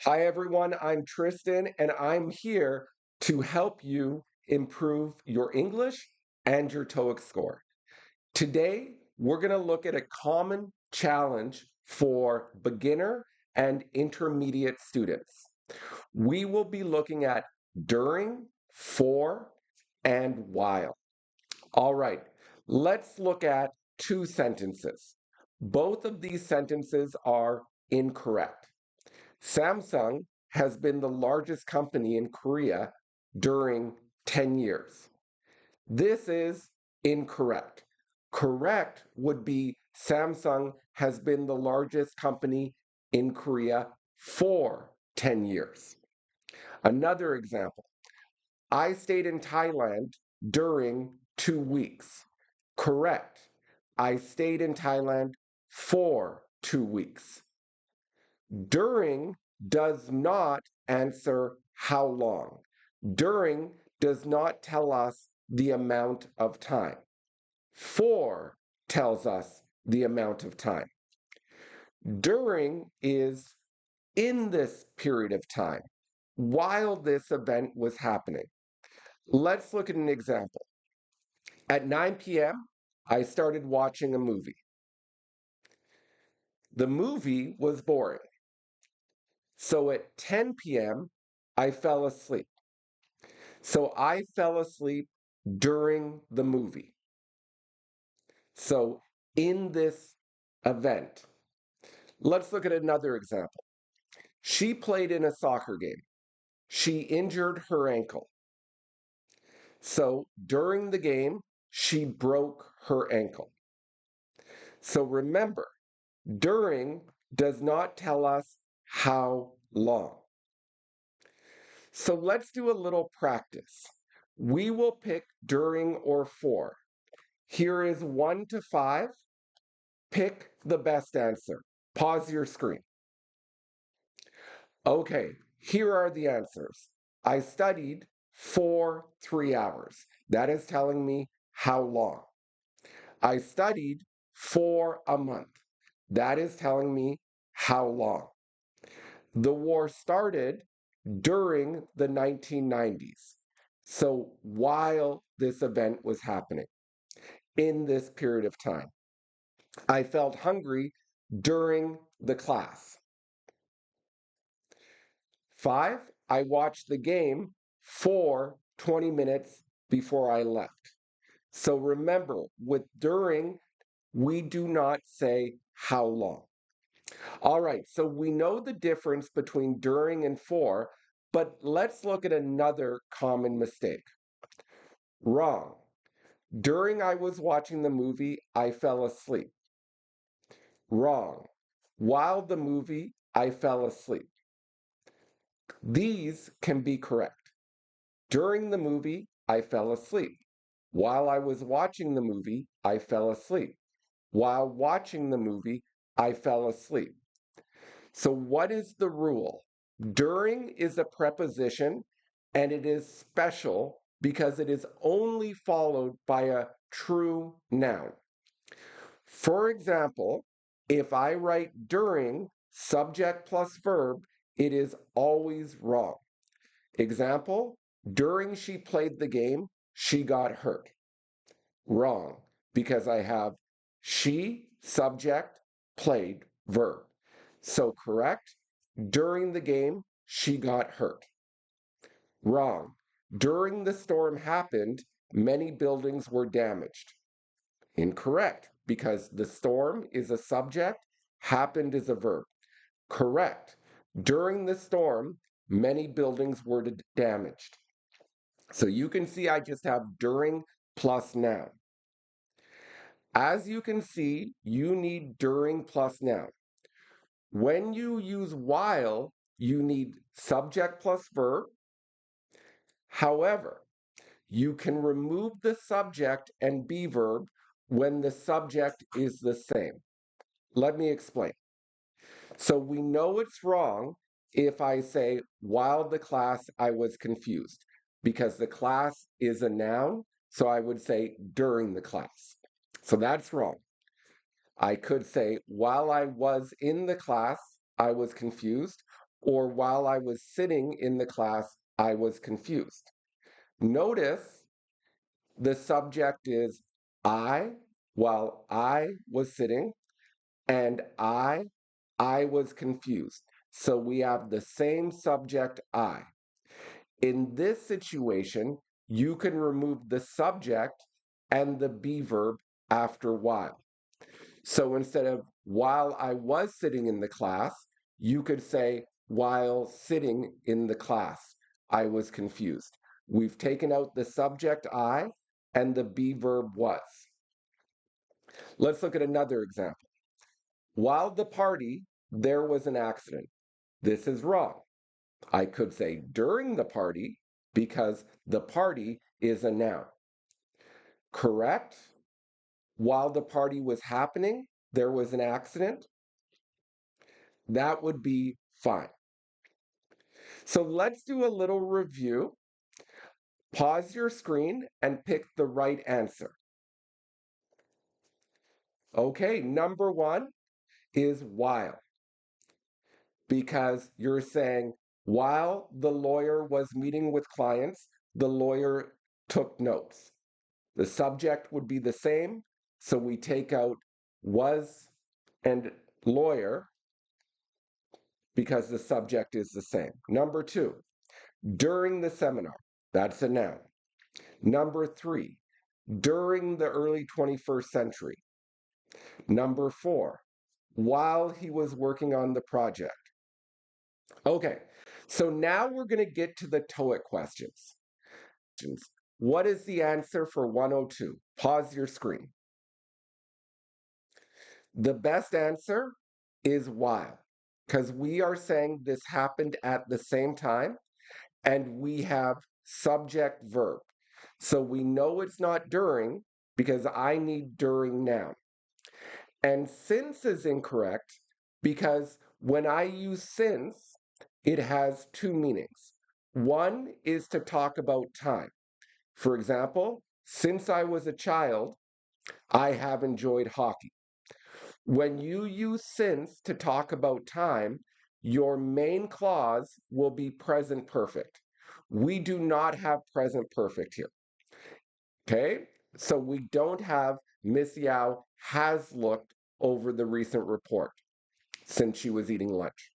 Hi, everyone. I'm Tristan, and I'm here to help you improve your English and your TOEIC score. Today, we're going to look at a common challenge for beginner and intermediate students. We will be looking at during, for, and while. All right, let's look at two sentences. Both of these sentences are incorrect. Samsung has been the largest company in Korea during 10 years. This is incorrect. Correct would be Samsung has been the largest company in Korea for 10 years. Another example, I stayed in Thailand during 2 weeks. Correct. I stayed in Thailand for 2 weeks. During does not answer how long. During does not tell us the amount of time. For tells us the amount of time. During is in this period of time, while this event was happening. Let's look at an example. At 9 p.m., I started watching a movie. The movie was boring. So at 10 p.m., I fell asleep. So I fell asleep during the movie. So in this event, let's look at another example. She played in a soccer game. She injured her ankle. So during the game, she broke her ankle. So remember, during does not tell us how long. So let's do a little practice. We will pick during or for. Here is 1 to 5. Pick the best answer. Pause your screen. Okay, here are the answers. I studied for 3 hours. That is telling me how long. I studied for a month. That is telling me how long. The war started during the 1990s. So while this event was happening, in this period of time, I felt hungry during the class. 5, I watched the game for 20 minutes before I left. So remember, with during, we do not say how long. All right, so we know the difference between during and for, but let's look at another common mistake. Wrong. During I was watching the movie, I fell asleep. Wrong. While the movie, I fell asleep. These can be correct. During the movie, I fell asleep. While I was watching the movie, I fell asleep. While watching the movie, I fell asleep. So what is the rule? During is a preposition, and it is special because it is only followed by a true noun. For example, if I write during subject plus verb, it is always wrong. Example, during she played the game, she got hurt. Wrong, because I have she, subject, played, verb. So correct, during the game, she got hurt. Wrong, during the storm happened, many buildings were damaged. Incorrect, because the storm is a subject, happened is a verb. Correct, during the storm, many buildings were damaged. So you can see I just have during plus noun. As you can see, you need during plus noun. When you use while, you need subject plus verb. However, you can remove the subject and be verb when the subject is the same. Let me explain. So we know it's wrong if I say, while the class, I was confused, because the class is a noun. So I would say during the class. So that's wrong. I could say, while I was in the class, I was confused, or while I was sitting in the class, I was confused. Notice the subject is I, while I was sitting, and I was confused. So we have the same subject I. In this situation, you can remove the subject and the be verb after while. So instead of while I was sitting in the class, you could say while sitting in the class, I was confused. We've taken out the subject I and the be verb was. Let's look at another example. While the party, there was an accident. This is wrong. I could say during the party because the party is a noun. Correct? While the party was happening, there was an accident. That would be fine. So let's do a little review. Pause your screen and pick the right answer. Okay, number one is while, because you're saying while the lawyer was meeting with clients, the lawyer took notes. The subject would be the same, so we take out was and lawyer because the subject is the same. Number two, during the seminar, that's a noun. Number three, during the early 21st century. Number four, while he was working on the project. Okay, so now we're going to get to the TOEIC questions. What is the answer for 102? Pause your screen. The best answer is while, because we are saying this happened at the same time, and we have subject verb. So we know it's not during because I need during noun. And since is incorrect because when I use since, it has two meanings. One is to talk about time. For example, since I was a child, I have enjoyed hockey. When you use since to talk about time, your main clause will be present perfect. We do not have present perfect here. Okay? So we don't have Miss Yao has looked over the recent report since she was eating lunch.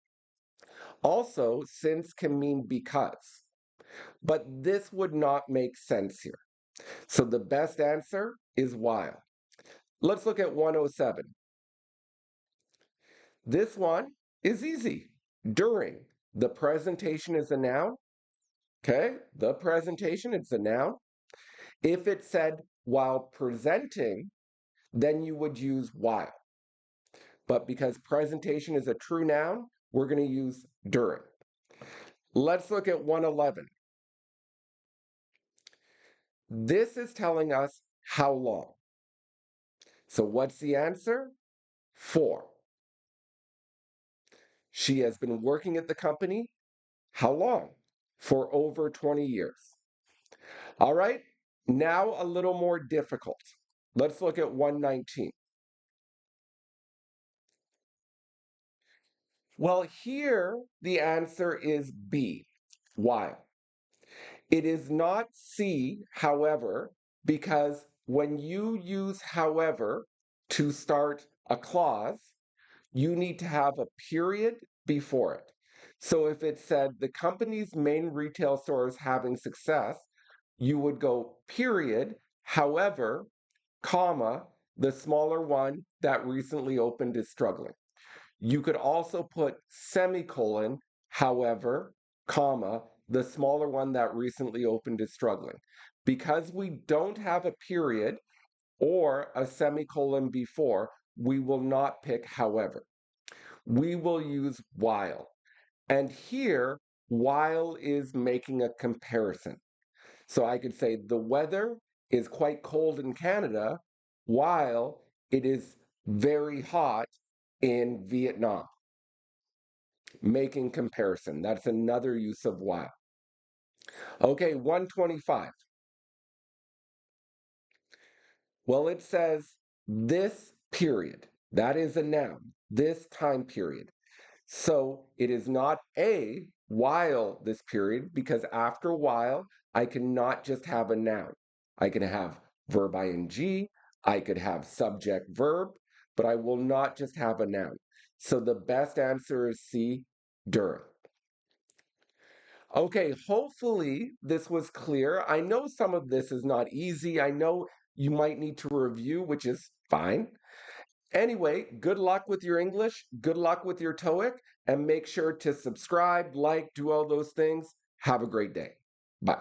Also, since can mean because, but this would not make sense here. So the best answer is while. Let's look at 107. This one is easy. During. The presentation is a noun. Okay? The presentation, it's a noun. If it said while presenting, then you would use while. But because presentation is a true noun, we're going to use during. Let's look at 111. This is telling us how long. So what's the answer? 4. She has been working at the company. How long? For over 20 years. All right, now a little more difficult. Let's look at 119. Well, here the answer is B. Why? It is not C, however, because when you use however to start a clause, you need to have a period before it. So if it said the company's main retail store is having success, you would go period, however, comma, the smaller one that recently opened is struggling. You could also put semicolon, however, comma, the smaller one that recently opened is struggling. Because we don't have a period or a semicolon before, we will not pick however. We will use while. And here, while is making a comparison. So I could say the weather is quite cold in Canada while it is very hot in Vietnam. Making comparison. That's another use of while. Okay, 125. Well, it says this period. That is a noun. This time period. So it is not a while this period, because after a while, I cannot just have a noun. I can have verb ing, I could have subject verb, but I will not just have a noun. So the best answer is C, during. Okay, hopefully this was clear. I know some of this is not easy. I know you might need to review, which is fine. Anyway, good luck with your English. Good luck with your TOEIC, and make sure to subscribe, like, do all those things. Have a great day. Bye.